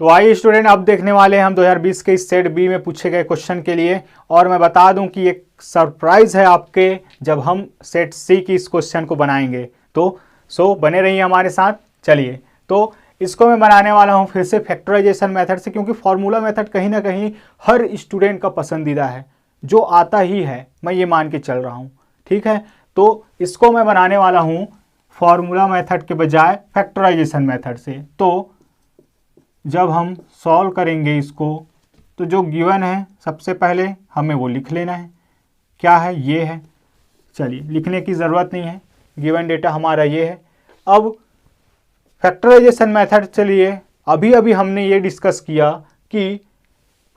तो आइए स्टूडेंट, अब देखने वाले हैं हम 2020 के इस सेट बी में पूछे गए क्वेश्चन के लिए। और मैं बता दूं कि एक सरप्राइज है आपके जब हम सेट सी की इस क्वेश्चन को बनाएंगे। तो बने रहिए हमारे साथ। चलिए, तो इसको मैं बनाने वाला हूं फिर से फैक्टराइजेशन मेथड से, क्योंकि फॉर्मूला मेथड कहीं ना कहीं हर स्टूडेंट का पसंदीदा है, जो आता ही है, मैं ये मान के चल रहा हूँ। ठीक है, तो इसको मैं बनाने वाला हूँ फॉर्मूला मेथड के बजाय फैक्टराइजेशन मेथड से। तो जब हम सॉल्व करेंगे इसको, तो जो गिवन है सबसे पहले हमें वो लिख लेना है। क्या है? ये है। चलिए, लिखने की ज़रूरत नहीं है, गिवन डेटा हमारा ये है। अब फैक्टराइजेशन मेथड, चलिए अभी अभी हमने ये डिस्कस किया कि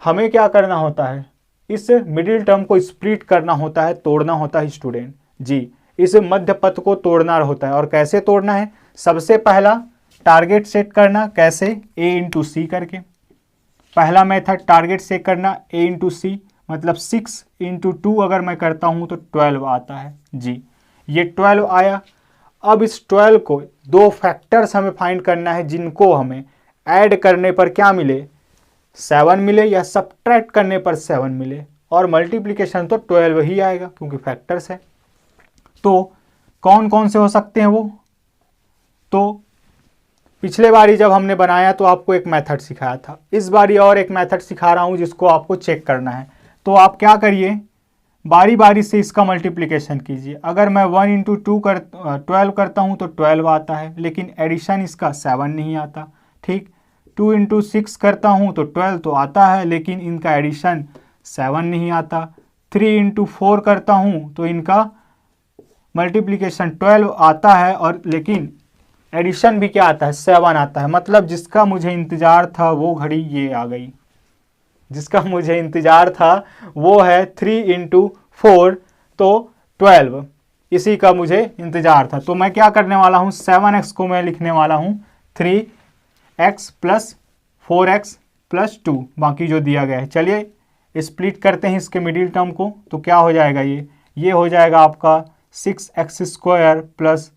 हमें क्या करना होता है, इस मिडिल टर्म को स्प्लिट करना होता है, तोड़ना होता है स्टूडेंट जी। इस मध्य पथ को तोड़ना होता है। और कैसे तोड़ना है? सबसे पहला टारगेट सेट करना। कैसे? a इंटू सी करके। पहला मेथड टारगेट सेट करना a इंटू सी, मतलब 6 इंटू 2 अगर मैं करता हूं तो 12 आता है जी। ये 12 आया। अब इस 12 को दो फैक्टर्स हमें फाइंड करना है, जिनको हमें ऐड करने पर क्या मिले? 7 मिले, या सब्ट्रैक्ट करने पर 7 मिले। और मल्टीप्लिकेशन तो 12 ही आएगा क्योंकि फैक्टर्स है। तो कौन कौन से हो सकते हैं वो? तो पिछले बारी जब हमने बनाया तो आपको एक मेथड सिखाया था, इस बारी और एक मेथड सिखा रहा हूं जिसको आपको चेक करना है। तो आप क्या करिए, बारी बारी से इसका मल्टीप्लिकेशन कीजिए। अगर मैं 1 इंटू 12 करता हूं तो 12 आता है, लेकिन एडिशन इसका 7 नहीं आता। ठीक, 2 इंटू 6 करता हूं तो 12 तो आता है, लेकिन इनका एडिशन 7 नहीं आता। 3 इंटू 4 करता हूं तो इनका मल्टीप्लिकेशन 12 आता है, और लेकिन एडिशन भी क्या आता है? 7 आता है। मतलब जिसका मुझे इंतजार था वो घड़ी ये आ गई, जिसका मुझे इंतजार था वो है 3 इंटू 4 तो 12, इसी का मुझे इंतजार था। तो मैं क्या करने वाला हूँ, 7x को मैं लिखने वाला हूँ 3x प्लस 4x प्लस 2, बाकी जो दिया गया है। चलिए स्प्लिट करते हैं इसके मिडिल टर्म को। तो क्या हो जाएगा? ये हो जाएगा आपका 6x square plus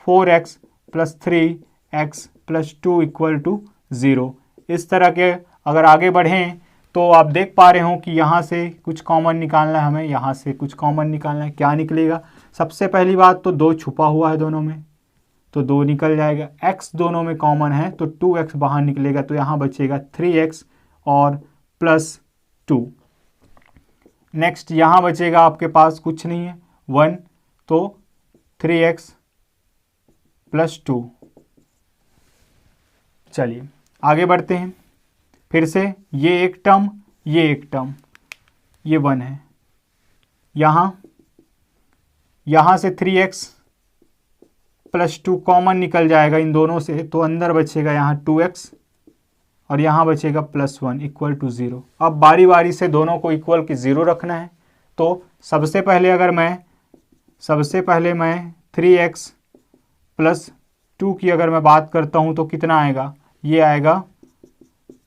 4x plus 3x प्लस 2 इक्वल टू 0। इस तरह के अगर आगे बढ़ें तो आप देख पा रहे हो कि यहाँ से कुछ कॉमन निकालना है हमें, यहाँ से कुछ कॉमन निकालना है। क्या निकलेगा? सबसे पहली बात तो 2 छुपा हुआ है दोनों में, तो 2 निकल जाएगा। x दोनों में कॉमन है तो 2x बाहर निकलेगा, तो यहाँ बचेगा 3x और प्लस 2। नेक्स्ट यहाँ बचेगा आपके पास कुछ नहीं है, 1, तो 3x प्लस 2। चलिए आगे बढ़ते हैं। फिर से ये एक टर्म, ये एक टर्म, ये 1 है। यहाँ से 3x प्लस 2 कॉमन निकल जाएगा इन दोनों से, तो अंदर बचेगा यहाँ 2x और यहाँ बचेगा प्लस 1 इक्वल टू 0। अब बारी बारी से दोनों को इक्वल की 0 रखना है। तो सबसे पहले मैं 3x प्लस 2 की अगर मैं बात करता हूँ तो कितना आएगा? ये आएगा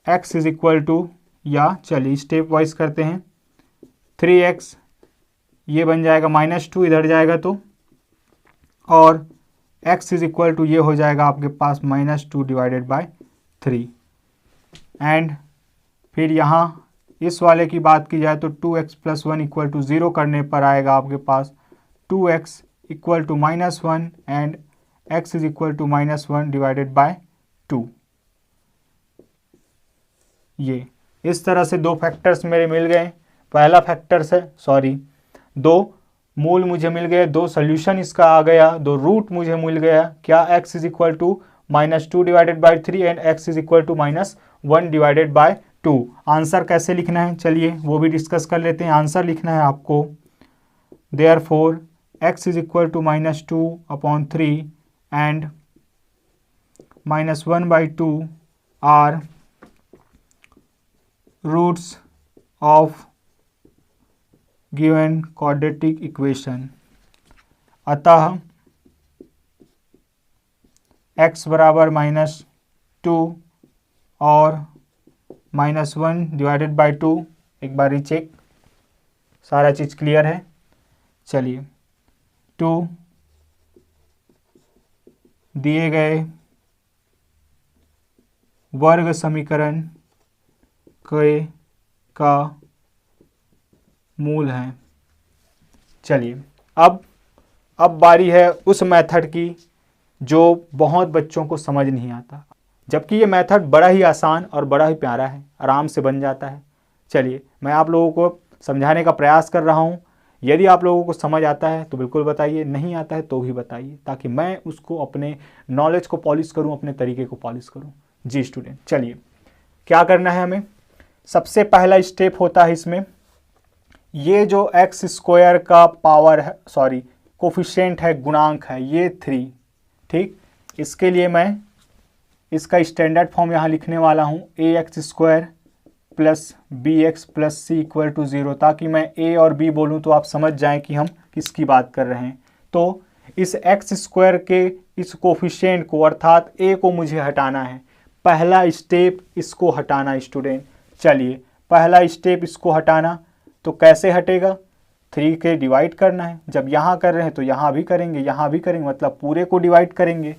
x इज इक्वल टू, या चलिए स्टेप वाइज करते हैं, 3x ये बन जाएगा -2 इधर जाएगा तो, और x इज इक्वल टू ये हो जाएगा आपके पास -2 डिवाइडेड बाय 3। एंड फिर यहाँ इस वाले की बात की जाए तो 2x प्लस 1 इक्वल टू 0 करने पर आएगा आपके पास 2x equal to -1 and x is equal to -1 divided by 2। ये इस तरह से दो फैक्टर्स मेरे मिल गए। पहला फैक्टर्स है, सॉरी, दो मूल मुझे मिल गए, दो सोल्यूशन इसका आ गया, दो रूट मुझे मिल गया। क्या? x is equal to -2 divided by 3 and x is equal to -1 divided by 2। Answer कैसे लिखना है चलिए वो भी डिस्कस कर लेते हैं। आंसर लिखना है आपको, therefore x is equal to -2 upon 3 and -1/2 are roots of given quadratic equation. अतः x बराबर -2 और -1 डिवाइडेड बाय 2। एक बार रीचेक, सारा चीज़ क्लियर है। चलिए 2 दिए गए वर्ग समीकरण के का मूल है। चलिए अब बारी है उस मेथड की जो बहुत बच्चों को समझ नहीं आता, जबकि ये मेथड बड़ा ही आसान और बड़ा ही प्यारा है, आराम से बन जाता है। चलिए मैं आप लोगों को समझाने का प्रयास कर रहा हूँ। यदि आप लोगों को समझ आता है तो बिल्कुल बताइए, नहीं आता है तो भी बताइए, ताकि मैं उसको अपने नॉलेज को पॉलिश करूँ, अपने तरीके को पॉलिश करूँ। जी स्टूडेंट, चलिए क्या करना है हमें। सबसे पहला स्टेप होता है इसमें, ये जो एक्स स्क्वायर का पावर है, सॉरी कोफिशिएंट है, गुणांक है, ये 3, ठीक। इसके लिए मैं इसका स्टैंडर्ड फॉर्म यहाँ लिखने वाला हूँ, A X square plus B X plus C equal to 0, ताकि मैं ए और बी बोलूँ तो आप समझ जाएं कि हम किसकी बात कर रहे हैं। तो इस एक्स स्क्वायर के इस कोफिशिएंट को अर्थात ए को मुझे हटाना है। पहला स्टेप इसको हटाना स्टूडेंट। चलिए पहला स्टेप इसको हटाना, तो कैसे हटेगा, 3 के डिवाइड करना है। जब यहाँ कर रहे हैं तो यहाँ भी करेंगे, यहाँ भी करेंगे, मतलब पूरे को डिवाइड करेंगे,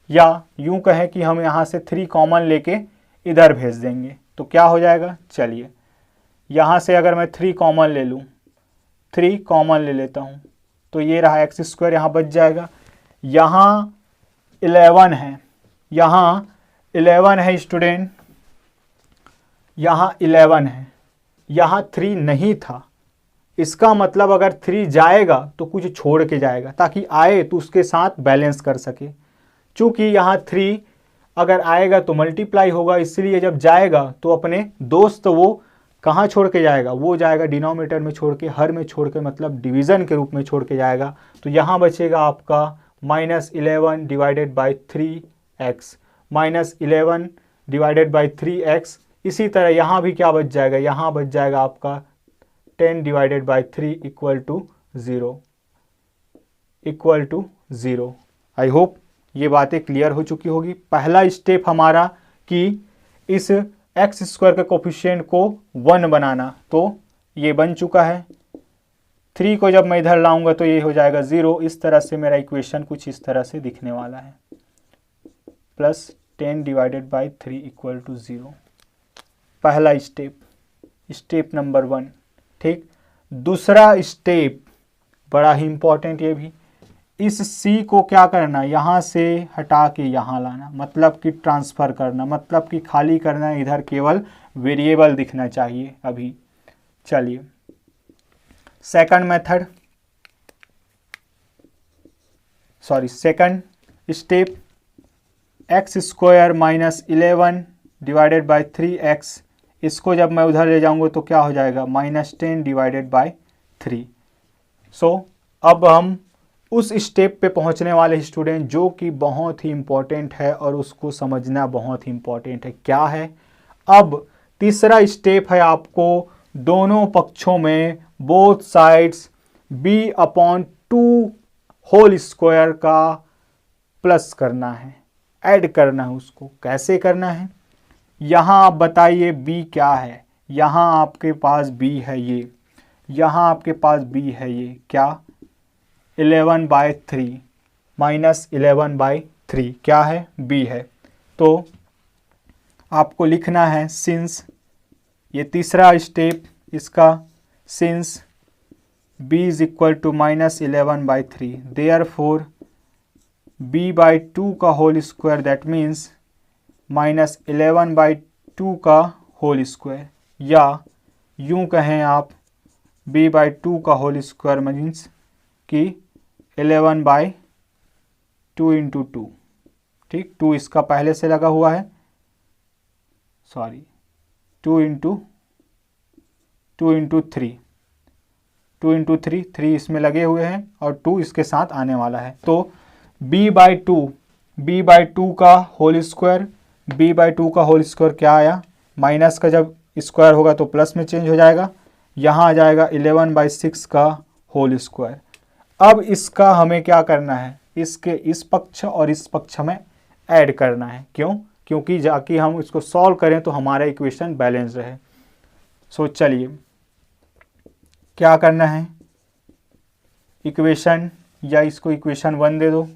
या यूं कहें कि हम यहाँ से 3 कॉमन लेके इधर भेज देंगे तो क्या हो जाएगा। चलिए यहाँ से अगर मैं 3 कॉमन ले लूँ, 3 कॉमन ले लेता हूँ, तो ये रहा एक्स स्क्वायर, यहाँ बच जाएगा। यहाँ 11 है, यहाँ 11 है स्टूडेंट, यहाँ 11 है, यहाँ 3 नहीं था। इसका मतलब अगर 3 जाएगा तो कुछ छोड़ के जाएगा, ताकि आए तो उसके साथ बैलेंस कर सके। चूँकि यहाँ 3 अगर आएगा तो मल्टीप्लाई होगा, इसलिए जब जाएगा तो अपने दोस्त वो कहाँ छोड़ के जाएगा, वो जाएगा डिनोमिनेटर में छोड़ के, हर में छोड़ के, मतलब डिवीज़न के रूप में छोड़ के जाएगा। तो यहाँ बचेगा आपका -11 divided by 3x, -11 divided by 3x। इसी तरह यहाँ भी क्या बच जाएगा, यहाँ बच जाएगा आपका 10 divided by 3 equal to 0। I hope ये बातें क्लियर हो चुकी होगी। पहला स्टेप हमारा कि इस एक्स स्क्वायर के कोफिशिएंट को 1 बनाना, तो ये बन चुका है। 3 को जब मैं इधर लाऊंगा तो ये हो जाएगा 0। इस तरह से मेरा इक्वेशन कुछ इस तरह से दिखने वाला है, plus 10 divided by 3 equal to 0। पहला स्टेप, स्टेप नंबर 1, ठीक। दूसरा स्टेप बड़ा ही इंपॉर्टेंट, ये भी, इस c को क्या करना, यहाँ से हटा के यहाँ लाना, मतलब कि ट्रांसफ़र करना, मतलब कि खाली करना, इधर केवल वेरिएबल दिखना चाहिए अभी। चलिए second method, sorry second step, x square -11 divided by 3x, इसको जब मैं उधर ले जाऊंगा तो क्या हो जाएगा, -10 डिवाइडेड बाई 3। सो अब हम उस स्टेप पे पहुंचने वाले स्टूडेंट जो कि बहुत ही इम्पोर्टेंट है और उसको समझना बहुत ही इम्पोर्टेंट है। क्या है, अब तीसरा स्टेप है आपको दोनों पक्षों में both sides b/2 whole square का प्लस करना है, ऐड करना है। उसको कैसे करना है, यहाँ आप बताइए b क्या है। यहाँ आपके पास b है, ये यहाँ आपके पास b है, ये क्या 11/3 -11/3 क्या है, b है। तो आपको लिखना है सिंस, ये तीसरा स्टेप इसका, since b is equal to -11/3 therefore b/2 का होल स्क्वायर, दैट मीन्स -11/2 का होल स्क्वायर, या यूं कहें आप b/2 का होल स्क्वायर मीन्स कि 11/2 × 2, ठीक। 2 इसका पहले से लगा हुआ है, सॉरी 2 × 3, 2 × 3, 3 इसमें लगे हुए हैं और 2 इसके साथ आने वाला है। तो b/2 का होल स्क्वायर, b/2 का होल स्क्वायर क्या आया, माइनस का जब स्क्वायर होगा तो प्लस में चेंज हो जाएगा, यहाँ आ जाएगा 11/6 का होल स्क्वायर। अब इसका हमें क्या करना है, इसके इस पक्ष और इस पक्ष में ऐड करना है। क्यों, क्योंकि जाके हम इसको सॉल्व करें तो हमारा इक्वेशन बैलेंस रहे। सो चलिए क्या करना है, इक्वेशन, या इसको इक्वेशन 1 दे दो।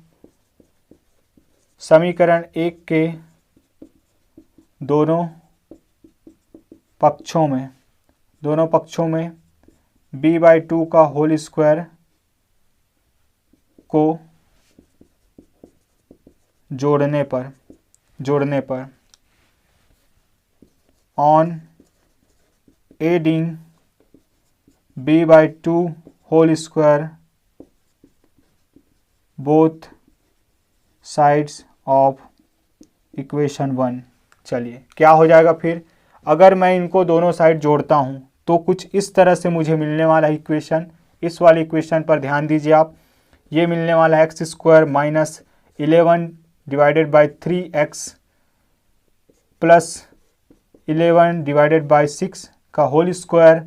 समीकरण 1 के दोनों पक्षों में b/2 का होल स्क्वायर को जोड़ने पर on adding b/2 whole square both sides of equation 1। चलिए क्या हो जाएगा फिर, अगर मैं इनको दोनों साइड जोड़ता हूं तो कुछ इस तरह से मुझे मिलने वाला इक्वेशन, इस वाली इक्वेशन पर ध्यान दीजिए आप। ये मिलने वाला x square minus 11 divided by 3x plus 11 divided by 6 का whole square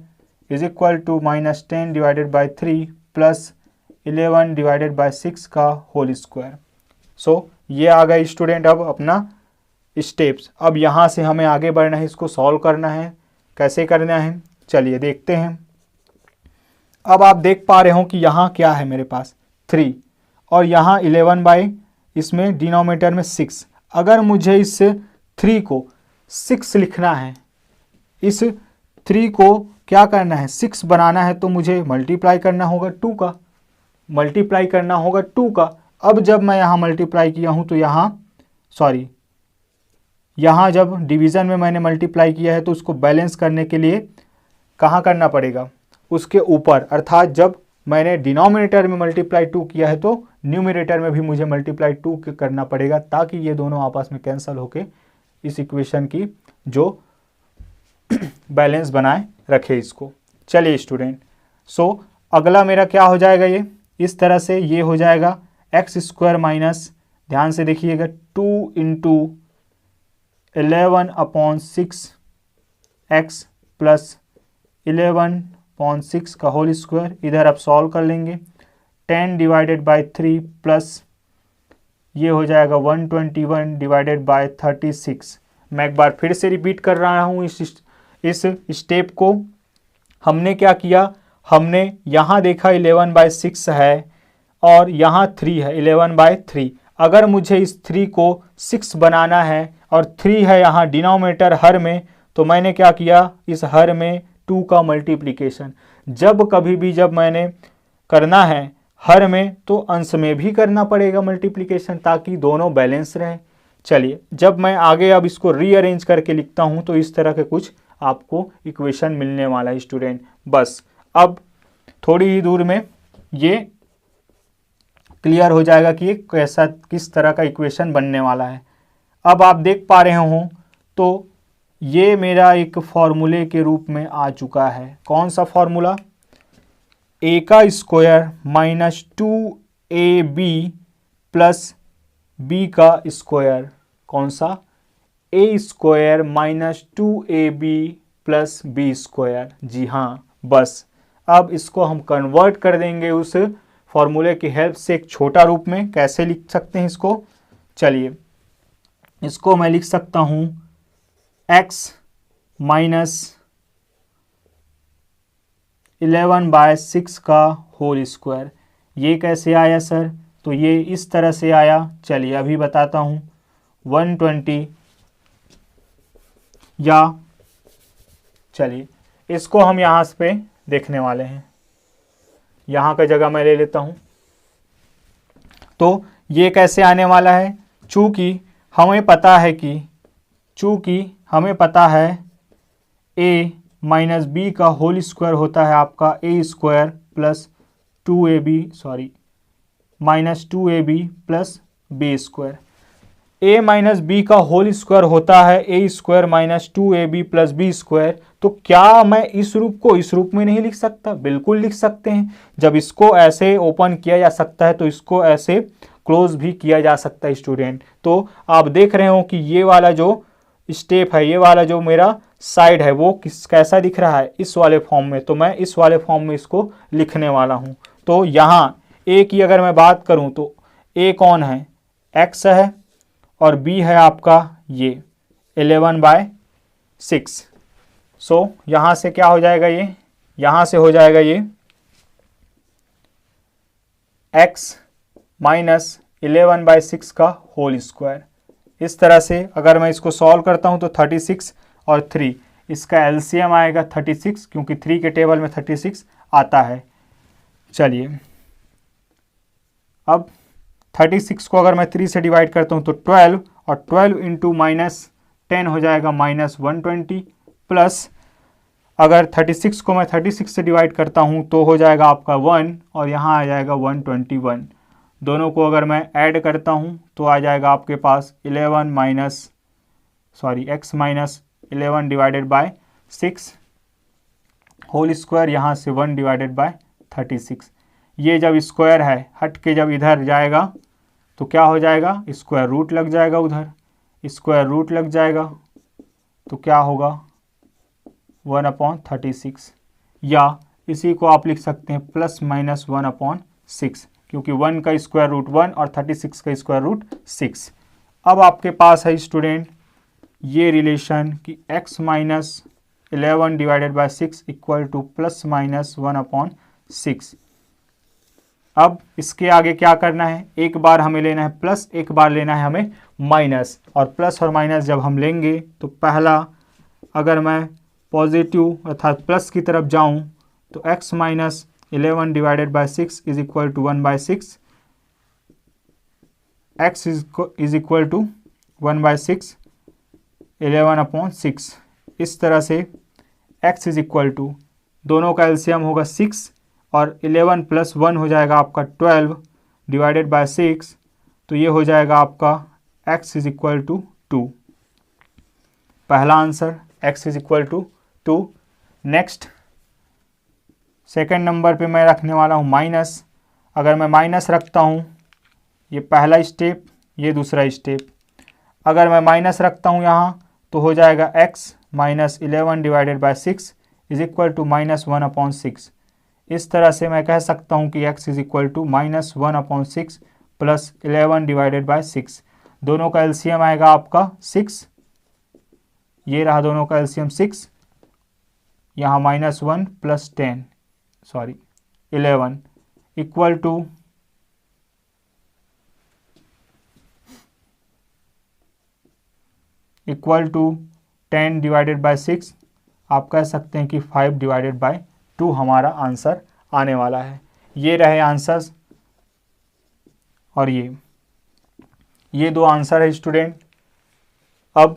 is equal to minus 10 divided by 3 plus 11 divided by 6 का होल स्क्वायर। सो ये आ गया स्टूडेंट अब अपना स्टेप्स। अब यहाँ से हमें आगे बढ़ना है, इसको सॉल्व करना है। कैसे करना है चलिए देखते हैं। अब आप देख पा रहे हो कि यहाँ क्या है मेरे पास 3 और यहाँ 11 बाई इसमें डिनोमिनेटर में 6। अगर मुझे इस 3 को 6 लिखना है, इस 3 को क्या करना है 6 बनाना है, तो मुझे मल्टीप्लाई करना होगा 2 का। अब जब मैं यहाँ मल्टीप्लाई किया हूँ तो यहाँ जब डिवीज़न में मैंने मल्टीप्लाई किया है तो उसको बैलेंस करने के लिए कहाँ करना पड़ेगा, उसके ऊपर, अर्थात जब मैंने डिनोमिनेटर में मल्टीप्लाई 2 किया है तो न्यूमरेटर में भी मुझे मल्टीप्लाई 2 करना पड़ेगा, ताकि ये दोनों आपस में कैंसिल होके इस इक्वेशन की जो बैलेंस बनाए रखे इसको। चलिए स्टूडेंट, सो अगला मेरा क्या हो जाएगा, ये इस तरह से ये हो जाएगा x स्क्वायर माइनस, ध्यान से देखिएगा 2 इंटू 11/6 x प्लस 11/6 का होल स्क्वायर। इधर आप सॉल्व कर लेंगे 10 डिवाइडेड बाई 3 प्लस ये हो जाएगा 121 डिवाइडेड बाई 36। मैं एक बार फिर से रिपीट कर रहा हूँ इस स्टेप को। हमने क्या किया, हमने यहाँ देखा 11/6 है और यहाँ 3 है 11/3। अगर मुझे इस 3 को 6 बनाना है और 3 है यहाँ डिनोमिनेटर हर में, तो मैंने क्या किया, इस हर में 2 का मल्टीप्लिकेशन। जब कभी भी जब मैंने करना है हर में तो अंश में भी करना पड़ेगा मल्टीप्लिकेशन, ताकि दोनों बैलेंस रहे। चलिए जब मैं आगे अब इसको रीअरेंज करके लिखता हूँ तो इस तरह के कुछ आपको इक्वेशन मिलने वाला है स्टूडेंट। बस अब थोड़ी ही दूर में ये क्लियर हो जाएगा कि ये कैसा किस तरह का इक्वेशन बनने वाला है। अब आप देख पा रहे हो तो ये मेरा एक फॉर्मूले के रूप में आ चुका है। कौन सा फॉर्मूला, a का square minus 2ab plus b का स्क्वायर। कौन सा, a square minus 2ab plus b square. जी हाँ, बस अब इसको हम कन्वर्ट कर देंगे उस फॉर्मूले की हेल्प से एक छोटा रूप में। कैसे लिख सकते हैं इसको, चलिए इसको मैं लिख सकता हूँ x माइनस 11/6 का होल स्क्वायर। ये कैसे आया सर, तो ये इस तरह से आया। चलिए अभी बताता हूँ 120 या चलिए इसको हम यहाँ पे देखने वाले हैं, यहाँ का जगह मैं ले लेता हूँ। तो ये कैसे आने वाला है, चूँकि हमें पता है a माइनस बी का होल स्क्वायर होता है आपका a स्क्वायर plus 2ab minus 2ab plus b square. a minus b का होल स्क्वायर होता है a square minus 2ab plus b square. तो क्या मैं इस रूप को इस रूप में नहीं लिख सकता, बिल्कुल लिख सकते हैं। जब इसको ऐसे ओपन किया जा सकता है तो इसको ऐसे क्लोज भी किया जा सकता है स्टूडेंट। तो आप देख रहे हो कि ये वाला जो स्टेप है, ये वाला जो मेरा साइड है वो कैसा दिख रहा है, इस वाले फॉर्म में। तो मैं इस वाले फॉर्म में इसको लिखने वाला हूँ। तो यहाँ a की अगर मैं बात करूँ तो a कौन है, x है और b है आपका ये 11/6। सो यहाँ से क्या हो जाएगा, ये यहाँ से हो जाएगा ये x माइनस 11/6 का होल स्क्वायर इस तरह से अगर मैं इसको सॉल्व करता हूँ तो 36 और 3 इसका एलसीएम आएगा 36, क्योंकि 3 के टेबल में 36 आता है। चलिए अब 36 को अगर मैं 3 से डिवाइड करता हूँ तो 12, और 12 इंटू -10 हो जाएगा -120, प्लस अगर 36 को मैं 36 से डिवाइड करता हूँ तो हो जाएगा आपका 1, और यहाँ आ जाएगा 121। दोनों को अगर मैं ऐड करता हूँ तो आ जाएगा आपके पास x minus 11 divided by 6 whole square, यहाँ से 1 डिवाइडेड बाय 36। ये जब स्क्वायर है हट के जब इधर जाएगा तो क्या हो जाएगा, स्क्वायर रूट लग जाएगा, उधर स्क्वायर रूट लग जाएगा तो क्या होगा 1/36, या इसी को आप लिख सकते हैं +-1/6, क्योंकि 1 का स्क्वायर रूट 1 और 36 का स्क्वायर रूट 6। अब आपके पास है स्टूडेंट ये रिलेशन कि x minus 11 divided by 6 equal to +-1/6। अब इसके आगे क्या करना है, एक बार हमें लेना है प्लस, एक बार लेना है हमें माइनस, और प्लस और माइनस जब हम लेंगे तो पहला अगर मैं पॉजिटिव अर्थात प्लस की तरफ जाऊं तो x minus 11 divided by 6 is equal to 1/6, x is equal to 1/6 11/6। इस तरह से x इज इक्वल टू, दोनों का एलसीएम होगा 6 और 11 + 1 हो जाएगा आपका 12 डिवाइडेड बाय 6, तो ये हो जाएगा आपका x इज इक्वल टू 2। पहला answer x is equal to 2। Next second number पे मैं रखने वाला हूँ माइनस। अगर मैं माइनस रखता हूँ, ये पहला स्टेप, ये दूसरा स्टेप, अगर मैं माइनस रखता हूँ यहाँ तो हो जाएगा x minus 11 divided by 6 is equal to -1/6। इस तरह से मैं कह सकता हूँ कि x is equal to -1/6 plus 11 divided by 6। दोनों का एलसीएम आएगा आपका 6, ये रहा दोनों का एलसीएम 6, यहाँ -1 plus 11 equal to 10 divided by 6। आप कह सकते हैं कि 5 डिवाइडेड बाय 2 हमारा आंसर आने वाला है। ये रहे आंसर्स, और ये दो आंसर है स्टूडेंट। अब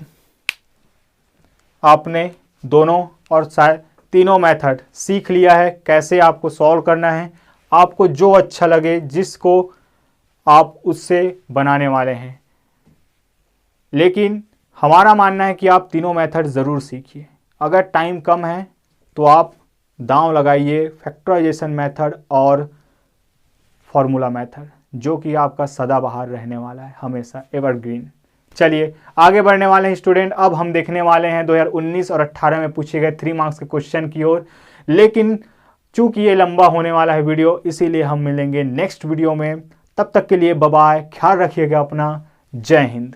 आपने दोनों और तीनों मेथड सीख लिया है कैसे आपको सॉल्व करना है। आपको जो अच्छा लगे, जिसको आप उससे बनाने वाले हैं, लेकिन हमारा मानना है कि आप तीनों मेथड ज़रूर सीखिए। अगर टाइम कम है तो आप दांव लगाइए फैक्टराइजेशन मेथड और फॉर्मूला मेथड, जो कि आपका सदाबहार रहने वाला है, हमेशा एवरग्रीन। चलिए आगे बढ़ने वाले हैं स्टूडेंट। अब हम देखने वाले हैं 2019 और 18 में पूछे गए 3 मार्क्स के क्वेश्चन की ओर, लेकिन चूंकि ये लंबा होने वाला है वीडियो, इसीलिए हम मिलेंगे नेक्स्ट वीडियो में। तब तक के लिए बाय बाय, ख्याल रखिएगा अपना। जय हिंद।